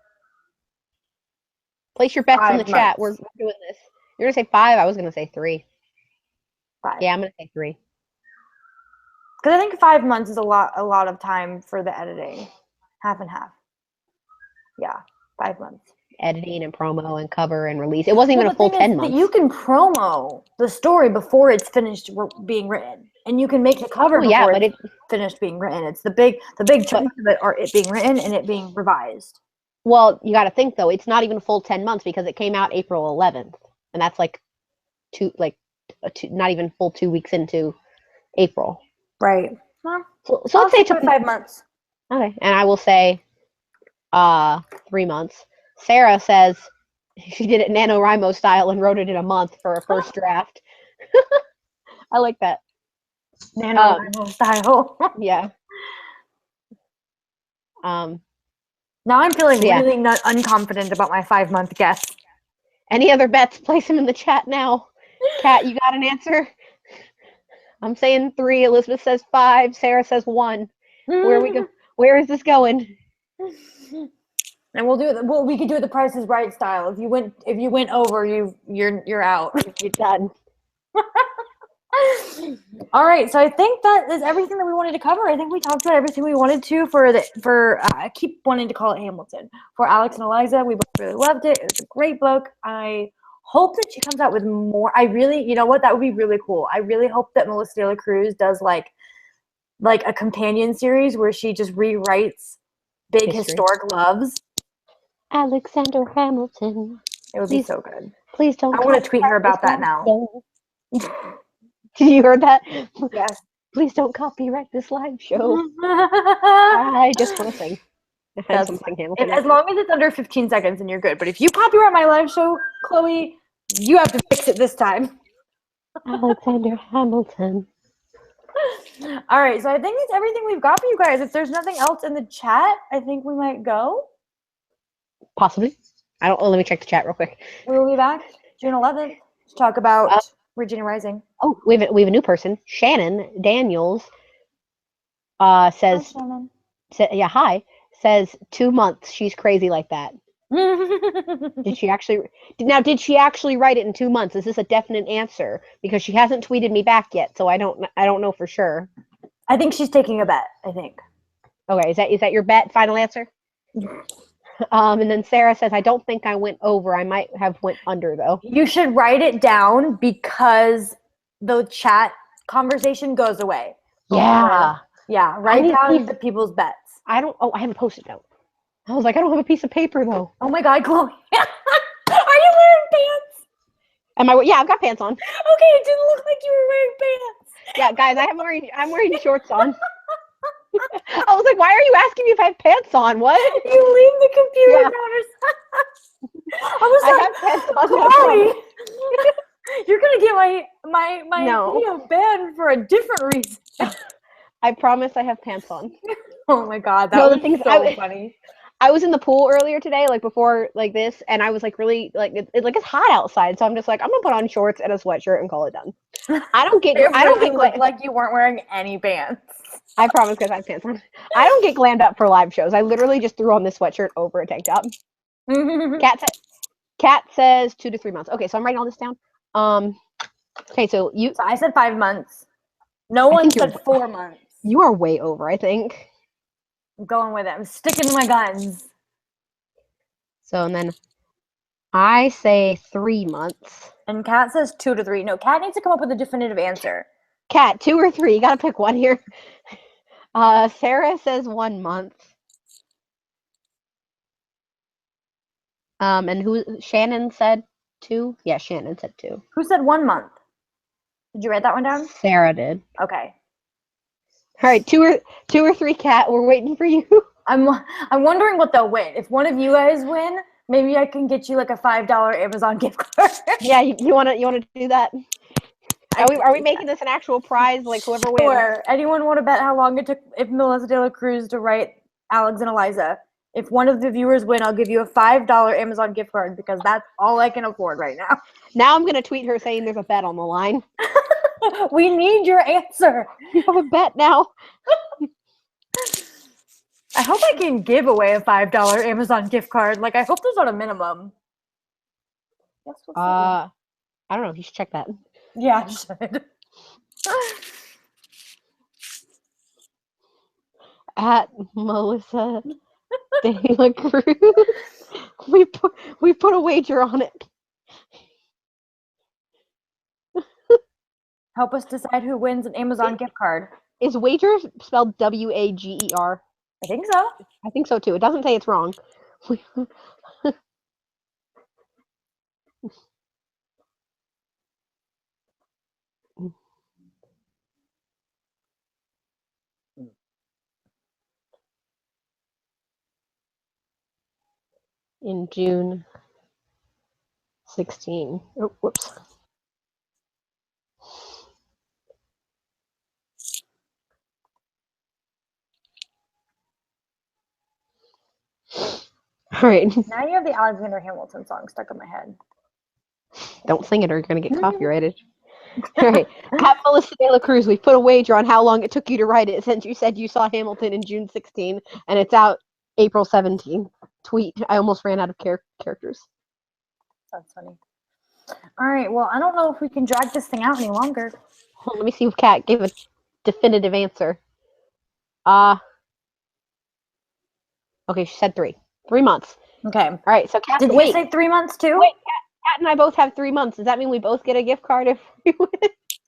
Place your bets in 5 the chat. months. We're doing this. You're going to say 5. I was going to say 3. 5. Yeah, I'm going to say 3. Because I think 5 months is a lot of time for the editing. Half and half. Yeah, 5 months. Editing and promo and cover and release. It wasn't even a full 10 months. You can promo the story before it's finished being written, and you can make the cover before it's finished being written. It's the big chunk of it are it being written and it being revised. Well, you got to think though, it's not even a full 10 months because it came out April 11th, and that's like not even full 2 weeks into April. Right. Well, so let's say it took 5 months. Okay, and I will say 3 months. Sarah says she did it NaNoWriMo style and wrote it in a month for a first draft. I like that. NaNoWriMo style. Yeah. Now I'm feeling really unconfident about my 5 month guess. Any other bets? Place them in the chat now. Kat, you got an answer? I'm saying 3. Elizabeth says 5. Sarah says 1. Where we go? Where is this going? And we'll do it. Well, we could do it the Price is Right style. If you went over, you're out. You're done. All right. So I think that is everything that we wanted to cover. I think we talked about everything we wanted to for I keep wanting to call it Hamilton. For Alex and Eliza, we both really loved it. It was a great book. I hope that she comes out with more. I really, you know what? That would be really cool. I really hope that Melissa De La Cruz does like a companion series where she just rewrites big historic loves. Alexander Hamilton. It would be so good. Please don't. I want to tweet her about that now. Did you heard that? Yes. Please don't copyright this live show. I just want to sing. As long as it's under 15 seconds, and you're good. But if you copyright my live show, Chloe, you have to fix it this time. Alexander Hamilton. All right, so I think it's everything we've got for you guys. If there's nothing else in the chat, I think we might go. Possibly. I don't. Let me check the chat real quick. We will be back June 11th to talk about Virginia Rising. Oh, we have a new person. Shannon Daniels says. Hi, Shannon. Hi. Says 2 months. She's crazy like that. Did she actually write it in 2 months? Is this a definite answer? Because she hasn't tweeted me back yet, so I don't know for sure. I think she's taking a bet. I think. Okay, is that your bet? Final answer? And then Sarah says, I don't think I went over. I might have went under though. You should write it down because the chat conversation goes away. Yeah. Yeah. Write down the people's bets. I have a Post-it note. I was like, I don't have a piece of paper though. Oh my God, Chloe. Are you wearing pants? Yeah, I've got pants on. Okay, it didn't look like you were wearing pants. Yeah, guys, I'm wearing shorts on. I was like, why are you asking me if I have pants on? What? You leave the computer down. I was I have pants on. Chloe, you're gonna get my video banned for a different reason. I promise I have pants on. Oh my God, that was so funny. I was in the pool earlier today, like before this, and I was like really it's hot outside, so I'm just like, I'm gonna put on shorts and a sweatshirt and call it done. I don't get like you weren't wearing any pants. I promise, because I have pants on. I don't get glammed up for live shows. I literally just threw on this sweatshirt over a tank top. Kat says 2 to 3 months. Okay, so I'm writing all this down. Okay, so I said 5 months. No one said 4 months. You are way over, I think. I'm going with it. I'm sticking to my guns. So, and then I say 3 months. And Kat says 2 to 3. No, Kat needs to come up with a definitive answer. Kat, 2 or 3. You gotta pick one here. Sarah says 1 month. And Shannon said 2? Yeah, Shannon said 2. Who said 1 month? Did you write that one down? Sarah did. Okay. All right, 2 or 3, Kat. We're waiting for you. I'm wondering what they'll win. If one of you guys win, maybe I can get you like a $5 Amazon gift card. Yeah, you wanna do that? Are we making this an actual prize? Like whoever wins. Sure. Anyone want to bet how long it took if Melissa De La Cruz to write Alex and Eliza? If one of the viewers win, I'll give you a $5 Amazon gift card because that's all I can afford right now. Now I'm gonna tweet her saying there's a bet on the line. We need your answer. You have a bet now. I hope I can give away a $5 Amazon gift card. Like, I hope there's not a minimum. Yes, we'll see. I don't know. You should check that. Yeah, I should. At Melissa De La Cruz. We put a wager on it. Help us decide who wins an Amazon gift card. Is wager spelled WAGER? I think so. I think so too. It doesn't say it's wrong. In June 16. Oh, whoops. All right. Now you have the Alexander Hamilton song stuck in my head. Don't sing it or you're going to get copyrighted. All right. At Melissa De La Cruz, we put a wager on how long it took you to write it since you said you saw Hamilton in June 16 and it's out April 17. Tweet. I almost ran out of characters. That's funny. All right. Well, I don't know if we can drag this thing out any longer. Let me see if Kat gave a definitive answer. Okay, she said 3. 3 months. Okay. All right, so Kat, did you say 3 months too? Wait, Kat and I both have 3 months. Does that mean we both get a gift card if we win?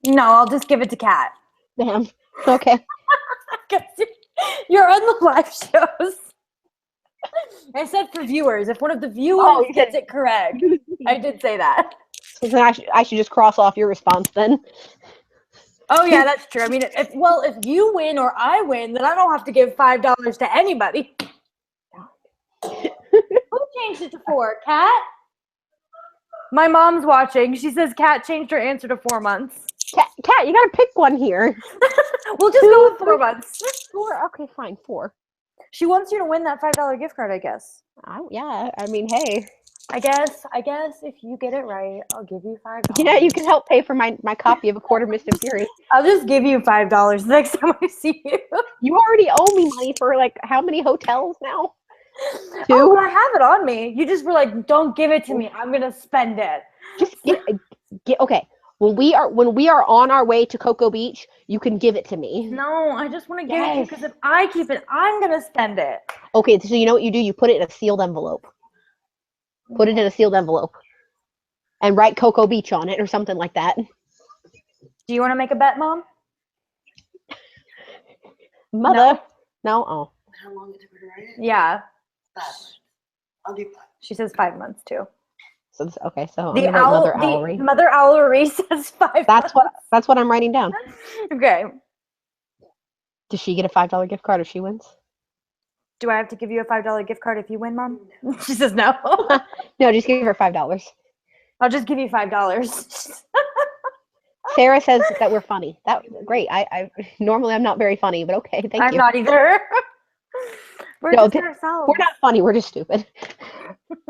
No, I'll just give it to Kat. Damn. Okay. You're on the live shows. I said for viewers. If one of the viewers gets it correct, I did say that. So then I should just cross off your response then. Oh yeah, that's true. I mean, if you win or I win, then I don't have to give $5 to anybody. Who changed it to 4? Kat? My mom's watching. She says Kat changed her answer to 4 months. Kat, you gotta pick one here. We'll just go with 4 months. 4. Okay, fine. 4. She wants you to win that $5 gift card, I guess. Yeah. I mean, hey. I guess if you get it right, I'll give you $5. Yeah, you can help pay for my copy of A Quarter Mist of Fury. I'll just give you $5 the next time I see you. You already owe me money for like how many hotels now? 2? Oh, I have it on me. You just were like, don't give it to me. I'm gonna spend it. Just get okay. When we are on our way to Cocoa Beach, you can give it to me. No, I just want to give it to you because if I keep it, I'm gonna spend it. Okay, so you know what you do? You put it in a sealed envelope. Put it in a sealed envelope. And write Cocoa Beach on it or something like that. Do you want to make a bet, Mom? Mother? No? Oh. How long it took her to write it? Yeah. 5. I'll do 5. She says 5 months too. So okay, so The Mother Owlery. Mother Owlery says 5 That's what I'm writing down. Okay. Does she get a $5 gift card if she wins? Do I have to give you a $5 gift card if you win, Mom? She says no. No, just give her $5. I'll just give you $5. Sarah says that we're funny. That great. I normally I'm not very funny, but okay, thank you. I'm not either. We're just ourselves. We're not funny. We're just stupid.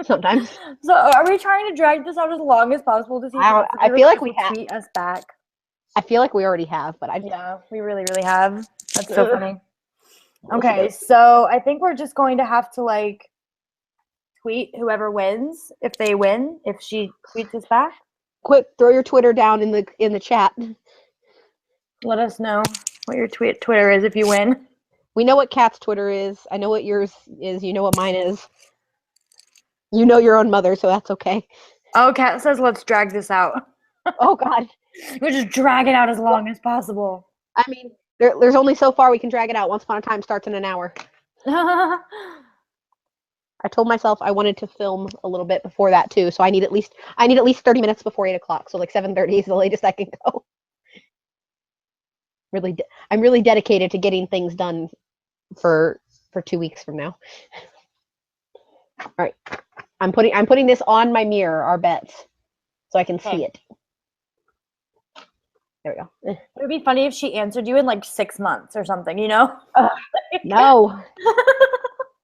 Sometimes. So, are we trying to drag this out as long as possible to see? I feel like we have. Tweet us back. I feel like we already have, but yeah, we really, really have. That's so funny. Okay, so I think we're just going to have to like tweet whoever wins if they win. If she tweets us back. Quick, throw your Twitter down in the chat. Let us know what your Twitter is if you win. We know what Kat's Twitter is. I know what yours is. You know what mine is. You know your own mother, so that's okay. Oh, Kat says let's drag this out. Oh, God. We'll just drag it out as long as possible. I mean, there's only so far we can drag it out. Once Upon a Time starts in an hour. I told myself I wanted to film a little bit before that, too, so I need at least 30 minutes before 8 o'clock, so like 7:30 is the latest I can go. I'm really dedicated to getting things done for 2 weeks from now. All right. I'm putting this on my mirror, our bets, so I can see it. There we go. It would be funny if she answered you in like 6 months or something, you know? No.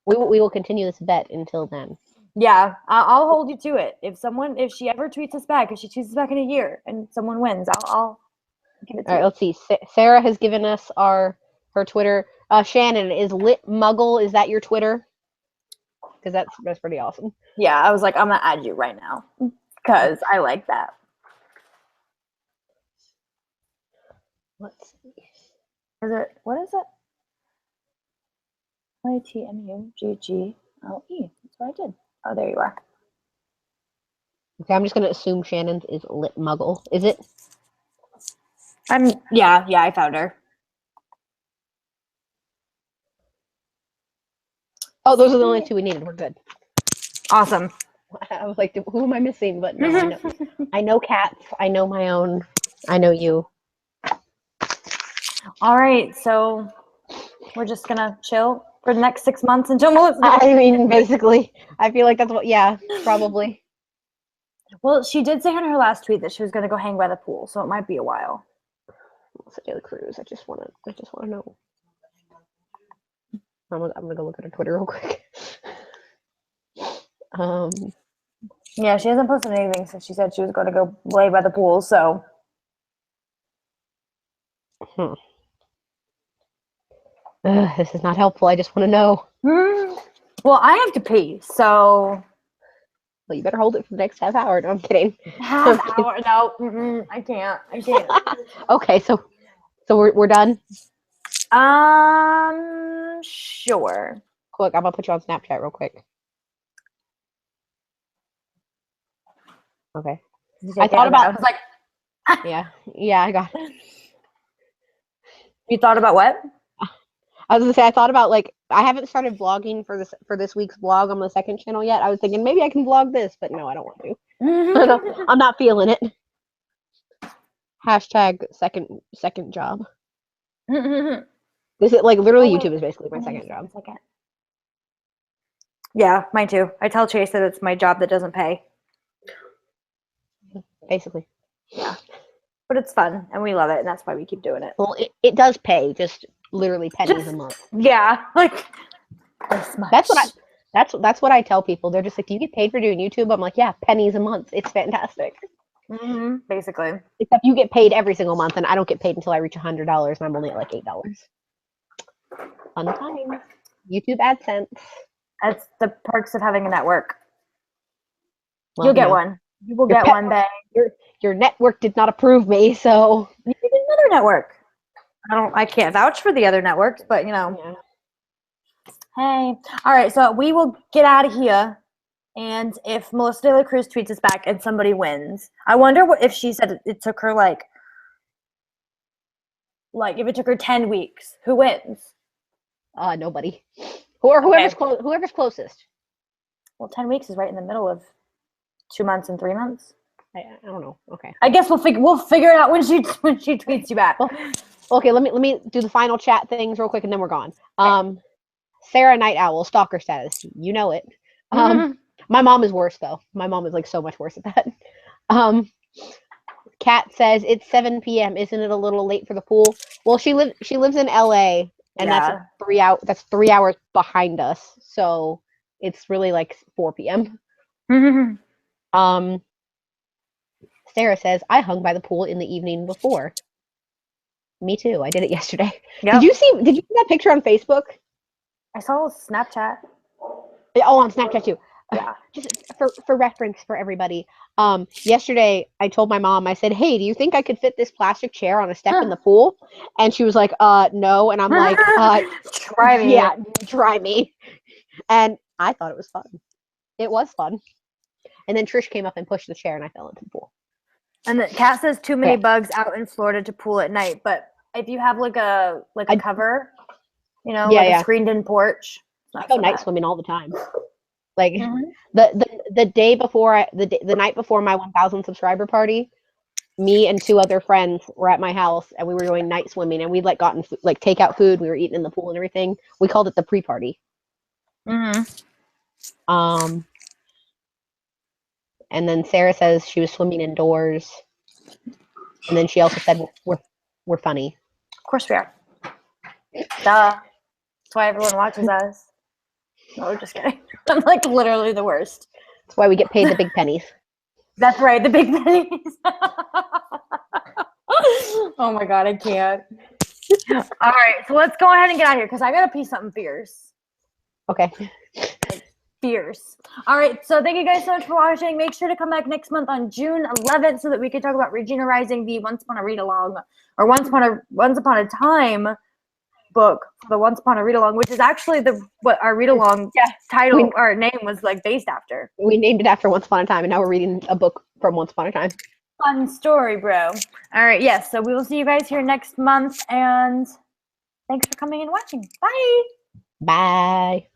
We will continue this bet until then. Yeah, I'll hold you to it. If she ever tweets us back, if she tweets us back in a year and someone wins, Give it to All right, you. let's see. Sarah has given us her Twitter. Shannon, is Lit Muggle, is that your Twitter? Because that's pretty awesome. Yeah, I was like, I'm gonna add you right now because I like that. Let's see. What is it? ITMUGGLE. That's what I did. Oh, there you are. Okay, I'm just gonna assume Shannon's is Lit Muggle. Is it? Yeah, I found her. Oh, those are the only two we needed. We're good. Awesome. I was like, who am I missing? But no, I know. I know cats. I know my own. I know you. All right, so we're just gonna chill for the next 6 months until Melissa. I mean, basically, I feel like that's what. Yeah, probably. Well, she did say in her last tweet that she was gonna go hang by the pool, so it might be a while. Melissa Daily Cruz. I just wanna know. I'm gonna go look at her Twitter real quick. Yeah, she hasn't posted anything since she said she was going to go lay by the pool. So. This is not helpful. I just want to know. Well, I have to pee, so. Well, you better hold it for the next half hour. No, I'm kidding. Half hour? No, I can't. Okay, so we're done. Sure. Quick, I'm gonna put you on Snapchat real quick. Okay. I thought about. I was like, yeah, I got it. You thought about what? I was gonna say I thought about like I haven't started vlogging for this week's vlog on the second channel yet. I was thinking maybe I can vlog this, but no, I don't want to. I'm not feeling it. Hashtag second job. This is like literally YouTube is basically my second job. Yeah, mine too. I tell Chase that it's my job that doesn't pay. Basically. Yeah. But it's fun and we love it and that's why we keep doing it. Well, it does pay, just literally pennies a month. Yeah, like this much. That's what I tell people. They're just like, "Do you get paid for doing YouTube?" I'm like, "Yeah, pennies a month. It's fantastic." Basically. Except you get paid every single month, and I don't get paid until I reach $100, and I'm only at like $8. Fun times. YouTube AdSense. That's the perks of having a network. Well, You'll get one. You will get one day. Your network did not approve me, so you need another network. I can't vouch for the other networks, but you know. Yeah. Hey. All right, so we will get out of here. And if Melissa De La Cruz tweets us back and somebody wins, I wonder if she said it took her like if it took her 10 weeks, who wins? Nobody. Whoever's closest. Well, 10 weeks is right in the middle of 2 months and 3 months. I don't know. Okay. I guess we'll figure it out when she tweets you back. Well, okay, let me do the final chat things real quick and then we're gone. Sarah Night Owl, stalker status. You know it. My mom is worse though. My mom is like so much worse at that. Kat says it's 7 p.m. Isn't it a little late for the pool? Well, she lives in LA and that's 3 hours behind us. So it's really like 4 p.m. Sarah says I hung by the pool in the evening before. Me too. I did it yesterday. Yep. Did you see that picture on Facebook? I saw Snapchat. Oh, on Snapchat too. Yeah. Just for reference for everybody. Yesterday I told my mom, I said, "Hey, do you think I could fit this plastic chair on a step in the pool?" And she was like, no. And I'm like, try me. Yeah, try me. And I thought it was fun. It was fun. And then Trish came up and pushed the chair and I fell into the pool. And the cat says too many bugs out in Florida to pool at night. But if you have like a cover, a screened-in porch. I go night swimming all the time. Like the day before the night before my 1,000 subscriber party, me and 2 other friends were at my house and we were going night swimming and we'd gotten takeout food. We were eating in the pool and everything. We called it the pre-party. And then Sarah says she was swimming indoors. And then she also said we're funny. Of course we are. Duh. That's why everyone watches us. No, we're just kidding. I'm like literally the worst. That's why we get paid the big pennies. That's right, the big pennies. Oh my god, I can't. All right, so let's go ahead and get out of here because I gotta pee something fierce. Okay. Fierce. All right, so thank you guys so much for watching. Make sure to come back next month on June 11th so that we can talk about Regina Rising, the Once Upon a Read Along, or Once Upon a Time book for the Once Upon a Read Along, which is actually what our read along title or name was like based after. We named it after Once Upon a Time, and now we're reading a book from Once Upon a Time. Fun story, bro. All right, yes. So we will see you guys here next month, and thanks for coming and watching. Bye. Bye.